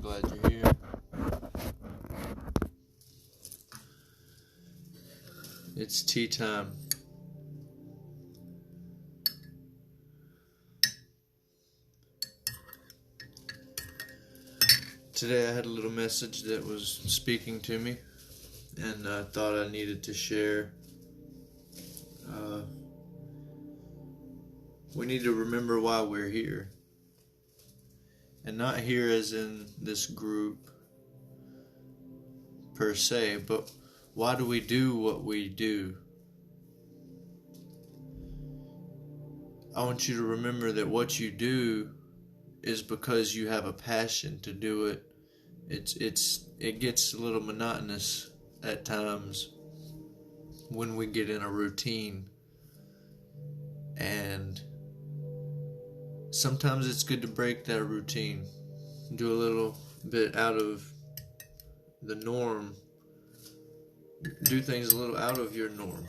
glad you're here. It's tea time. Today I had a little message that was speaking to me, and I thought I needed to share. We need to remember why we're here. And not here as in this group per se, but why do we do what we do? I want you to remember that what you do is because you have a passion to do it. It gets a little monotonous at times when we get in a routine, and sometimes it's good to break that routine, do a little bit out of the norm, do things a little out of your norm.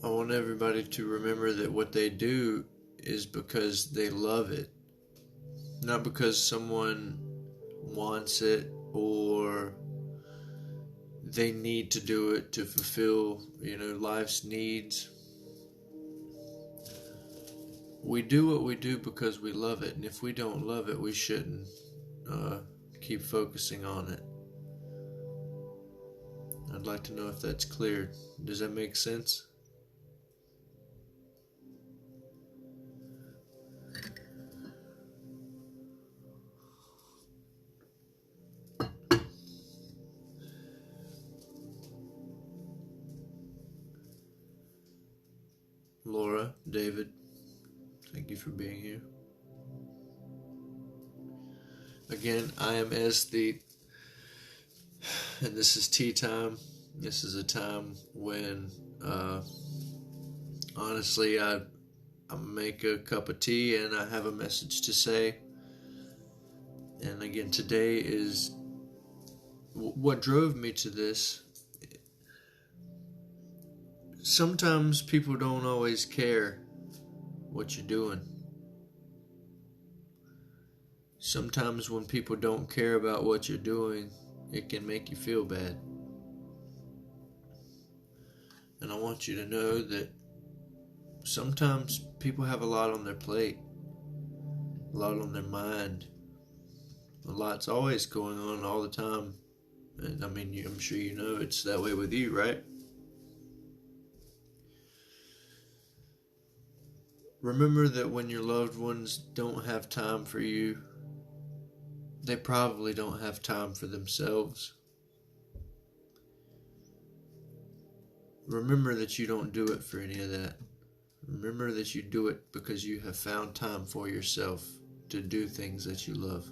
I want everybody to remember that what they do is because they love it, not because someone wants it or they need to do it to fulfill, life's needs. We do what we do because we love it, and if we don't love it, we shouldn't keep focusing on it. I'd like to know if that's clear. Does that make sense? Laura, David, thank you for being here. Again, I am esthete, and this is tea time. This is a time when, honestly, I make a cup of tea and I have a message to say. And again, today is what drove me to this. Sometimes people don't always care what you're doing. Sometimes when people don't care about what you're doing, it can make you feel bad. And I want you to know that sometimes people have a lot on their plate, a lot on their mind. A lot's always going on all the time. And I'm sure you know it's that way with you, right? Remember that when your loved ones don't have time for you, they probably don't have time for themselves. Remember that you don't do it for any of that. Remember that you do it because you have found time for yourself to do things that you love.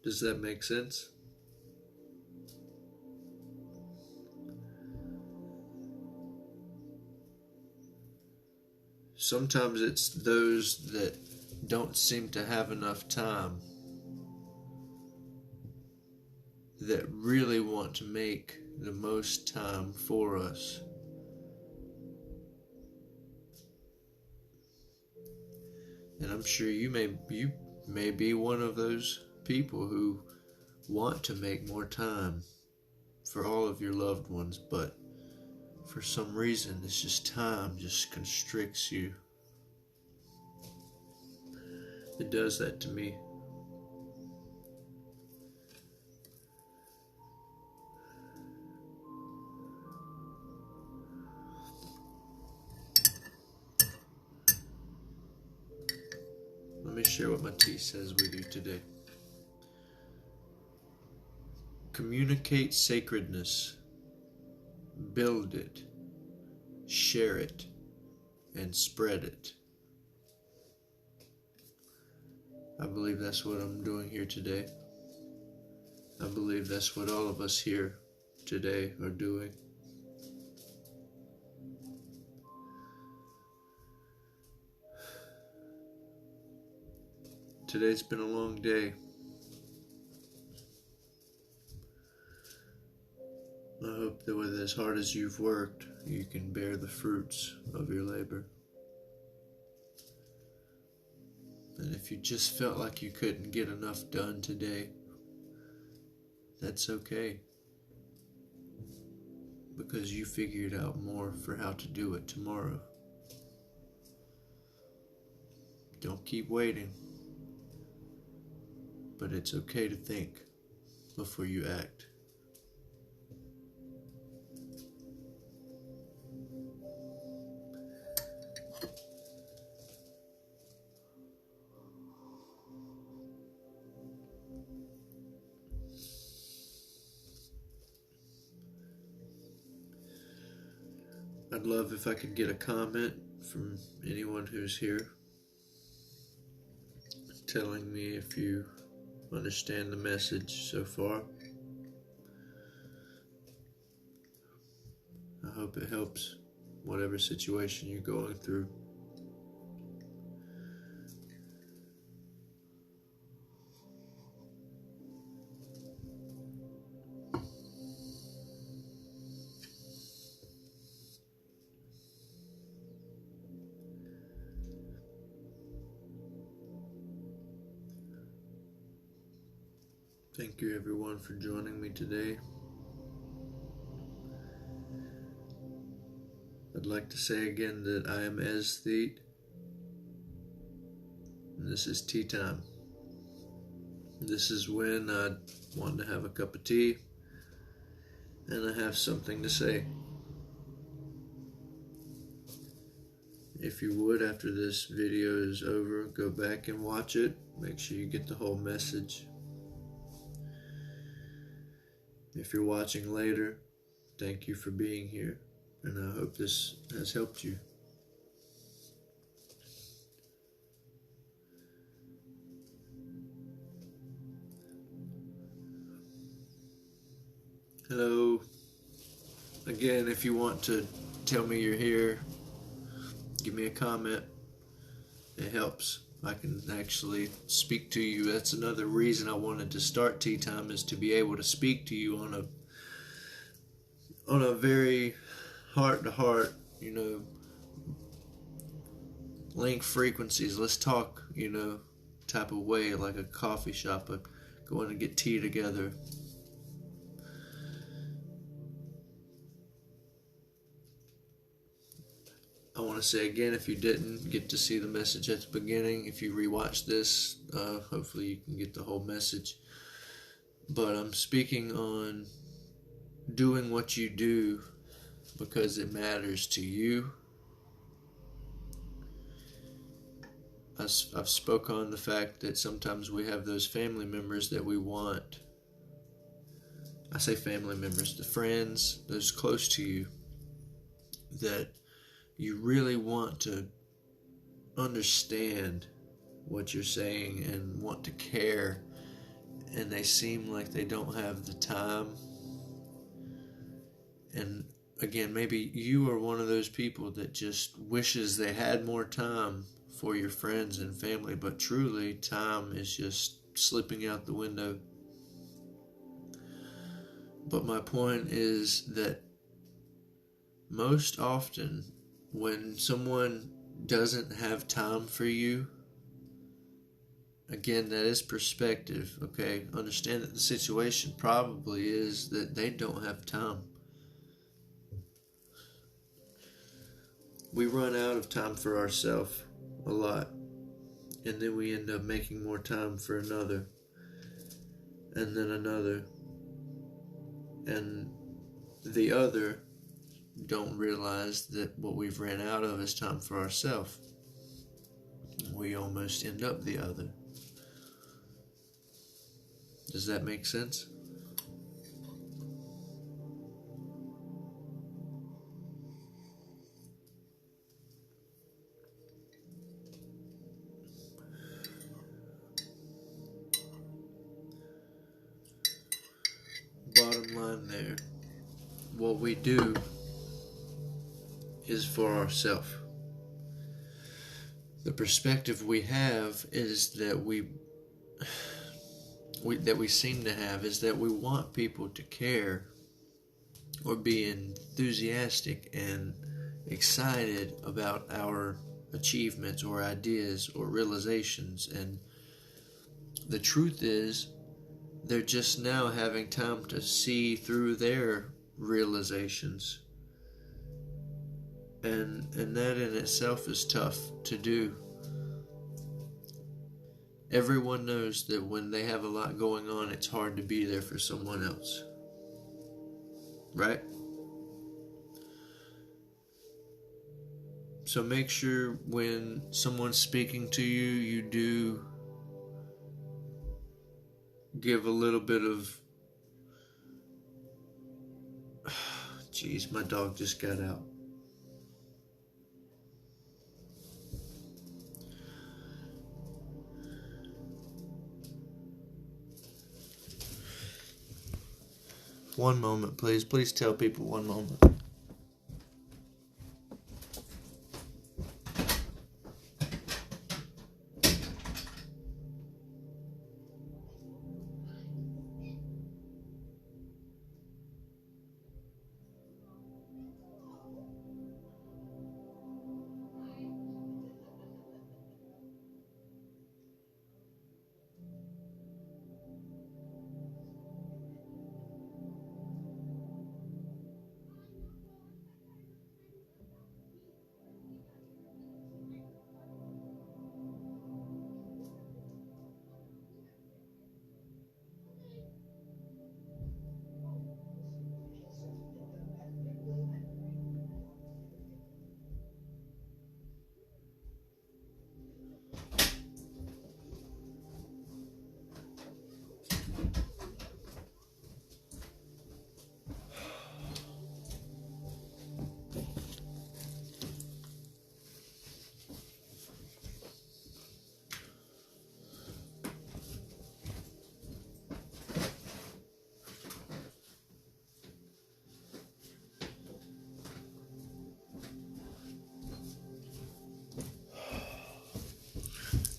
Does that make sense? Sometimes it's those that don't seem to have enough time that really want to make the most time for us. And I'm sure you may be one of those people who want to make more time for all of your loved ones, but for some reason it's just time just constricts you. It does that to me. Let me share what my tea says with you today. Communicate sacredness, build it, share it, and spread it. I believe that's what I'm doing here today. I believe that's what all of us here today are doing. Today's been a long day. I hope that with as hard as you've worked, you can bear the fruits of your labor. And if you just felt like you couldn't get enough done today, that's okay. Because you figured out more for how to do it tomorrow. Don't keep waiting. But it's okay to think before you act. I'd love if I could get a comment from anyone who's here telling me if you understand the message so far. I hope it helps whatever situation you're going through. Thank you everyone for joining me today. I'd like to say again that I am Esthete, and this is tea time. This is when I want to have a cup of tea and I have something to say. If you would, after this video is over, go back and watch it. Make sure you get the whole message. If you're watching later, thank you for being here, and I hope this has helped you. Hello. Again, if you want to tell me you're here, give me a comment. It helps. I can actually speak to you. That's another reason I wanted to start Tea Time, is to be able to speak to you on a very heart-to-heart, link frequencies. Let's talk, type of way, like a coffee shop, going to get tea together. I want to say again, if you didn't get to see the message at the beginning, if you rewatch this, hopefully you can get the whole message. But I'm speaking on doing what you do because it matters to you. I've spoke on the fact that sometimes we have those family members that we want. I say family members, the friends, those close to you, that you really want to understand what you're saying and want to care, and they seem like they don't have the time. And again, maybe you are one of those people that just wishes they had more time for your friends and family, but truly time is just slipping out the window. But my point is that most often, when someone doesn't have time for you, again, that is perspective, okay? Understand that the situation probably is that they don't have time. We run out of time for ourselves a lot, and then we end up making more time for another, and then another, and the other don't realize that what we've ran out of is time for ourselves. We almost end up the other. Does that make sense? Bottom line there, what we do is for ourselves. The perspective we have is that we that we seem to have is that we want people to care or be enthusiastic and excited about our achievements or ideas or realizations. And the truth is, they're just now having time to see through their realizations. And that in itself is tough to do. Everyone knows that when they have a lot going on, it's hard to be there for someone else. Right? So make sure when someone's speaking to you, you do give a little bit of... Jeez, my dog just got out. One moment, please. Please tell people 1 moment.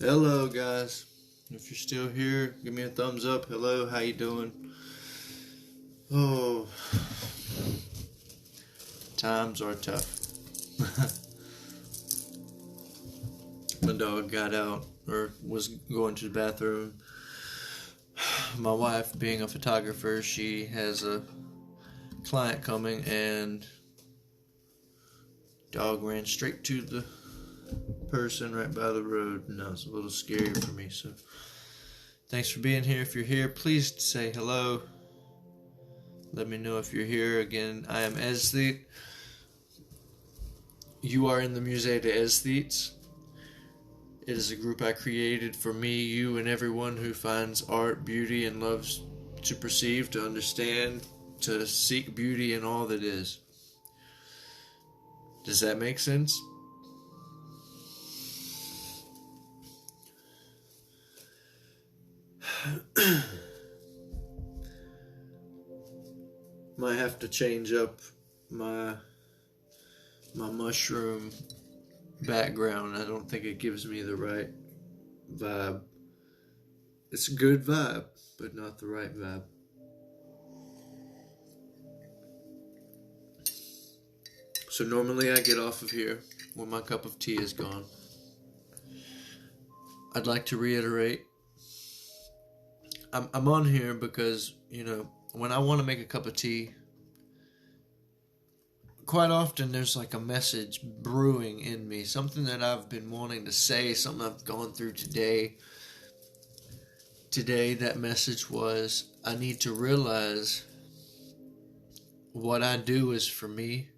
Hello, guys. If you're still here, give me a thumbs up. Hello, how you doing? Oh, times are tough. My dog got out, or was going to the bathroom. My wife, being a photographer, she has a client coming, and dog ran straight to the person right by the road, and that was a little scary for me. So thanks for being here. If you're here, please say hello. Let me know if you're here. Again, I am Aesthete. You are in the Musée de Aesthetes. It is a group I created for me, you, and everyone who finds art, beauty, and loves to perceive, to understand, to seek beauty in all that is. Does that make sense? Might have to change up my mushroom background. I don't think it gives me the right vibe. It's a good vibe, but not the right vibe. So normally I get off of here when my cup of tea is gone. I'd like to reiterate, I'm on here because, when I want to make a cup of tea, quite often there's like a message brewing in me, something that I've been wanting to say, something I've gone through today. Today that message was, I need to realize what I do is for me.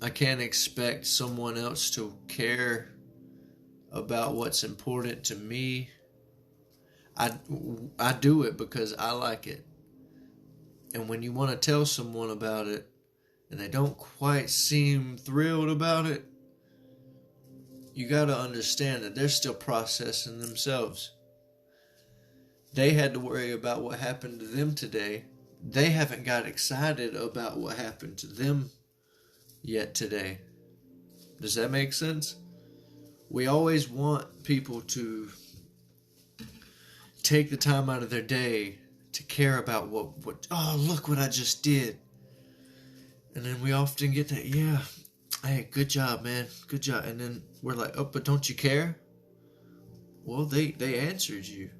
I can't expect someone else to care about what's important to me. I do it because I like it. And when you want to tell someone about it and they don't quite seem thrilled about it, you got to understand that they're still processing themselves. They had to worry about what happened to them today. They haven't got excited about what happened to them yet today. Does that make sense? We always want people to take the time out of their day to care about what oh, look what I just did. And then we often get that, yeah, hey, good job, man, good job. And then we're like, oh, but don't you care? Well, they answered you.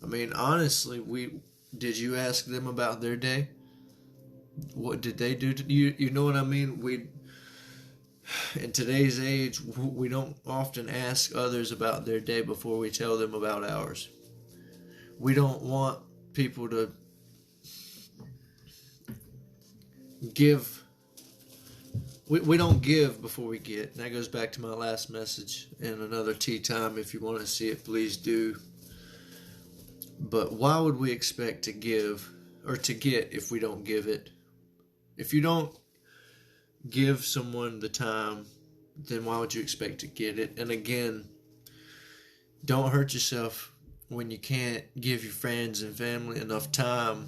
I mean, honestly, did you ask them about their day? What did they do to you? You know what I mean? In today's age, we don't often ask others about their day before we tell them about ours. We don't want people to give. We don't give before we get. And that goes back to my last message in another tea time. If you want to see it, please do. But why would we expect to give or to get if we don't give it? If you don't give someone the time, then why would you expect to get it? And again, don't hurt yourself when you can't give your friends and family enough time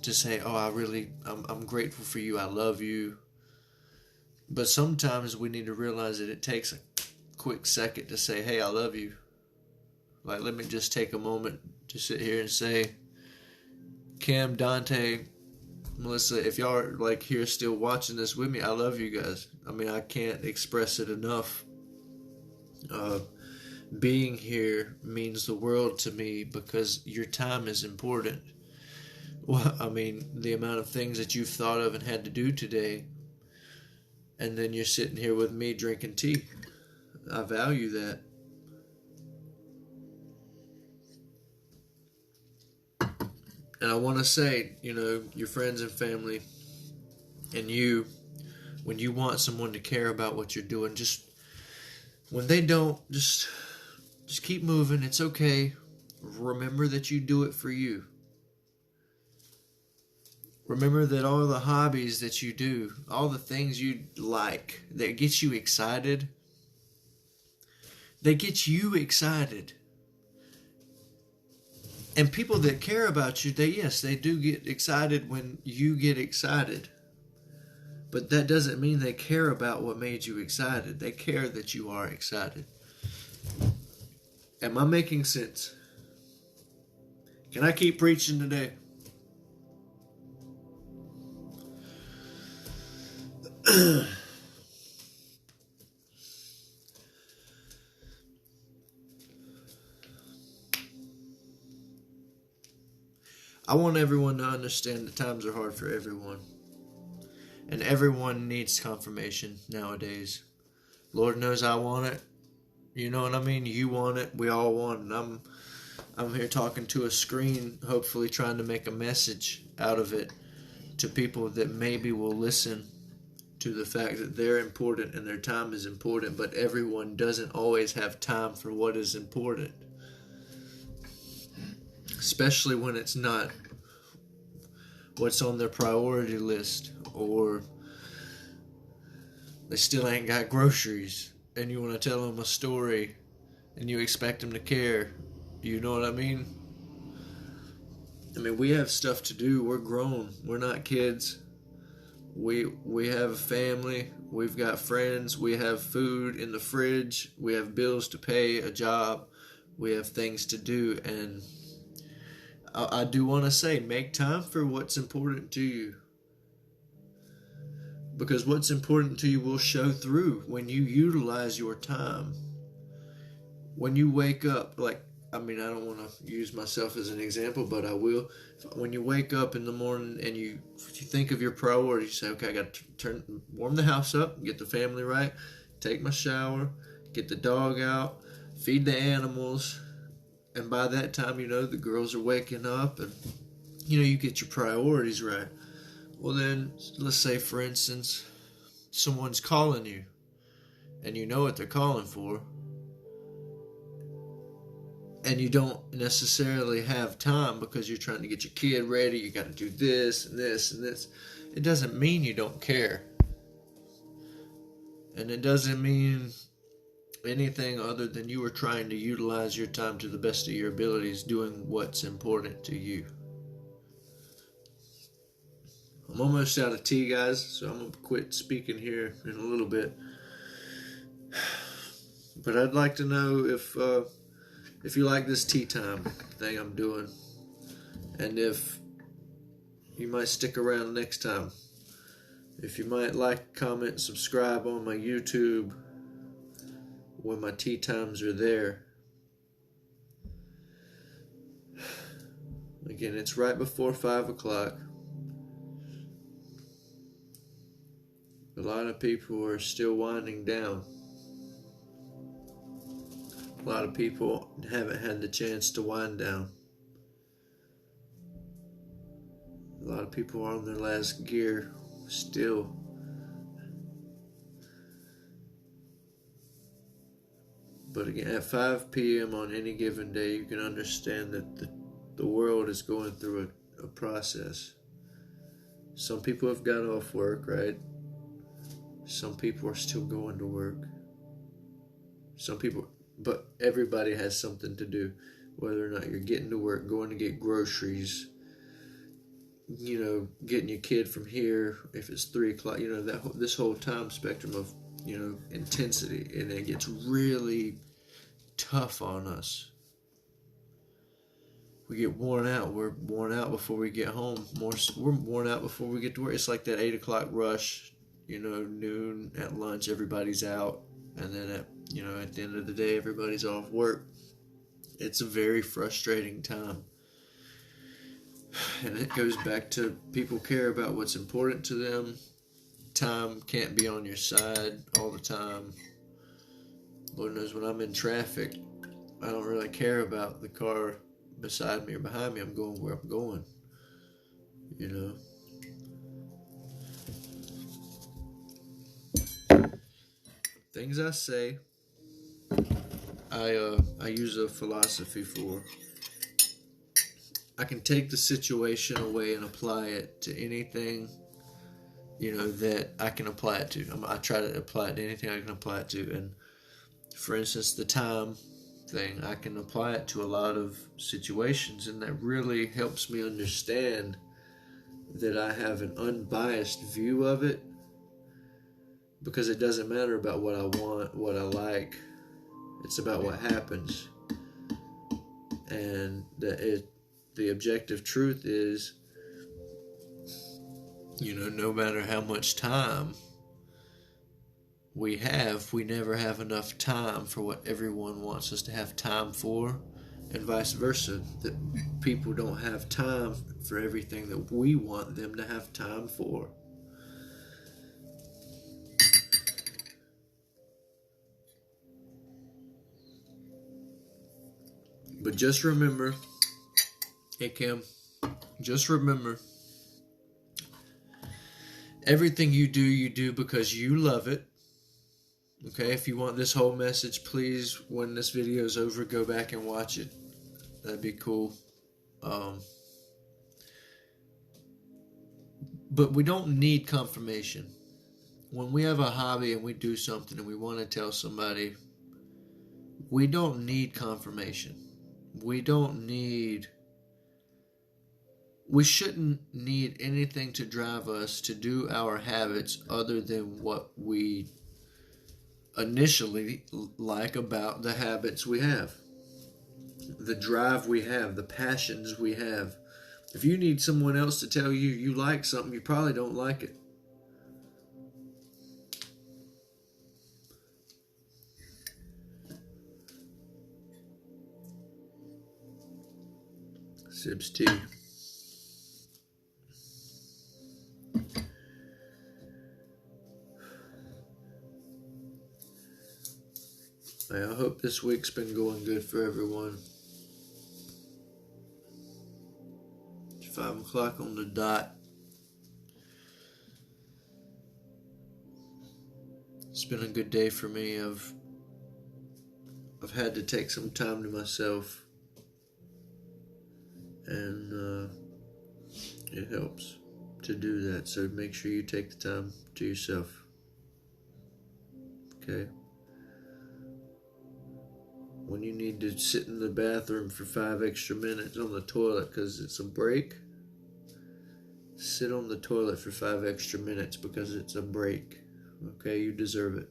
to say, oh, I'm grateful for you, I love you. But sometimes we need to realize that it takes a quick second to say, hey, I love you. Like, let me just take a moment to sit here and say, Kim, Dante, Melissa, if y'all are like here still watching this with me, I love you guys. I mean, I can't express it enough. Being here means the world to me because your time is important. Well, I mean, the amount of things that you've thought of and had to do today, and then you're sitting here with me drinking tea. I value that. And I want to say, your friends and family and you, when you want someone to care about what you're doing, when they don't, just keep moving. It's okay. Remember that you do it for you. Remember that all the hobbies that you do, all the things you like that get you excited, they get you excited. And people that care about you, they do get excited when you get excited. But that doesn't mean they care about what made you excited. They care that you are excited. Am I making sense? Can I keep preaching today? I want everyone to understand that times are hard for everyone. And everyone needs confirmation nowadays. Lord knows I want it. You know what I mean? You want it. We all want it. I'm here talking to a screen, hopefully trying to make a message out of it to people that maybe will listen to the fact that they're important and their time is important, but everyone doesn't always have time for what is important. Especially when it's not what's on their priority list, or they still ain't got groceries and you want to tell them a story and you expect them to care. You know what I mean? I mean, we have stuff to do. We're grown. We're not kids. We have a family. We've got friends. We have food in the fridge. We have bills to pay, a job. We have things to do. And I do want to say, make time for what's important to you. Because what's important to you will show through when you utilize your time. When you wake up, I don't want to use myself as an example, but I will. When you wake up in the morning and you think of your priorities, you say, okay, I got to warm the house up, get the family right, take my shower, get the dog out, feed the animals, and by that time, the girls are waking up and, you get your priorities right. Well then, let's say, for instance, someone's calling you, and you know what they're calling for, and you don't necessarily have time because you're trying to get your kid ready, you got to do this and this and this. It doesn't mean you don't care. And it doesn't mean anything other than you are trying to utilize your time to the best of your abilities, doing what's important to you. I'm almost out of tea, guys, so I'm going to quit speaking here in a little bit. But I'd like to know if if you like this tea time thing I'm doing, and if you might stick around next time. If you might like, comment, subscribe on my YouTube when my tea times are there. Again, it's right before 5 o'clock. A lot of people are still winding down. A lot of people haven't had the chance to wind down. A lot of people are on their last gear still. But again, at 5 p.m. on any given day, you can understand that the world is going through a process. Some people have got off work, right? Some people are still going to work. Some people, but everybody has something to do. Whether or not you're getting to work, going to get groceries, getting your kid from here, if it's 3 o'clock, this whole time spectrum of, intensity. And it gets really tough on us. We get worn out. We're worn out before we get home. We're worn out before we get to work. It's like that 8 o'clock rush, noon at lunch, everybody's out. And then at the end of the day, everybody's off work. It's a very frustrating time. And it goes back to people care about what's important to them. Time can't be on your side all the time. Lord knows when I'm in traffic, I don't really care about the car beside me or behind me. I'm going where I'm going. Things I say, I use a philosophy for. I can take the situation away and apply it to anything, that I can apply it to. I try to apply it to anything I can apply it to. And for instance, the time thing, I can apply it to a lot of situations, and that really helps me understand that I have an unbiased view of it, because it doesn't matter about what I want, what I like. It's about what happens. And the objective truth is, no matter how much time we have, we never have enough time for what everyone wants us to have time for, and vice versa. That people don't have time for everything that we want them to have time for. But just remember, hey Kim, just remember, everything you do because you love it. Okay, if you want this whole message, please, when this video is over, go back and watch it. That'd be cool. But we don't need confirmation. When we have a hobby and we do something and we want to tell somebody, we don't need confirmation. We shouldn't need anything to drive us to do our habits other than what we initially like about the habits we have, the drive we have, the passions we have. If you need someone else to tell you you like something, you probably don't like it. Sips tea. I hope this week's been going good for everyone. It's 5 o'clock on the dot. It's been a good day for me. I've had to take some time to myself, and it helps to do that. So make sure you take the time to yourself. Okay? When you need to sit in the bathroom for 5 extra minutes on the toilet because it's a break, sit on the toilet for 5 extra minutes because it's a break. Okay, you deserve it.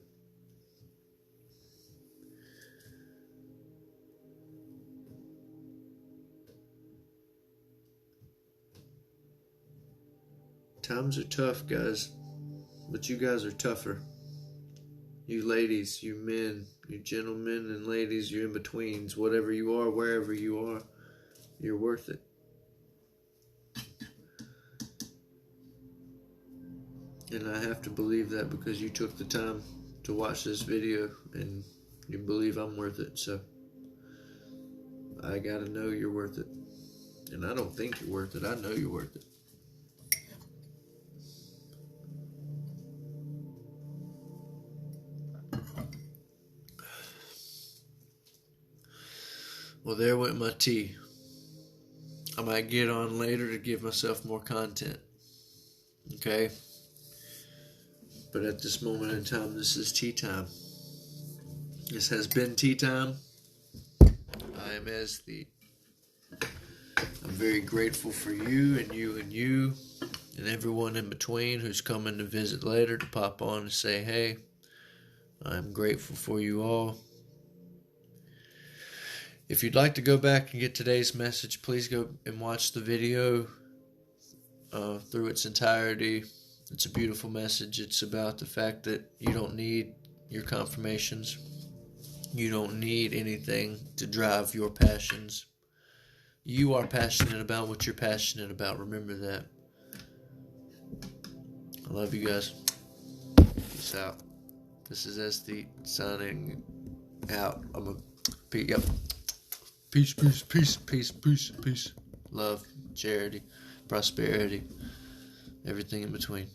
Times are tough, guys, but you guys are tougher. You ladies, you men, you gentlemen and ladies, you in-betweens, whatever you are, wherever you are, you're worth it. And I have to believe that because you took the time to watch this video and you believe I'm worth it. So I gotta know you're worth it. And I don't think you're worth it. I know you're worth it. Well, there went my tea. I might get on later to give myself more content. Okay? But at this moment in time, this is tea time. This has been tea time. I am Esthete. I'm very grateful for you and you and you and everyone in between who's coming to visit later to pop on and say, hey, I'm grateful for you all. If you'd like to go back and get today's message, please go and watch the video through its entirety. It's a beautiful message. It's about the fact that you don't need your confirmations. You don't need anything to drive your passions. You are passionate about what you're passionate about. Remember that. I love you guys. Peace out. This is Esthete signing out. Yep. Peace, peace, peace, peace, peace, peace. Love, charity, prosperity, everything in between.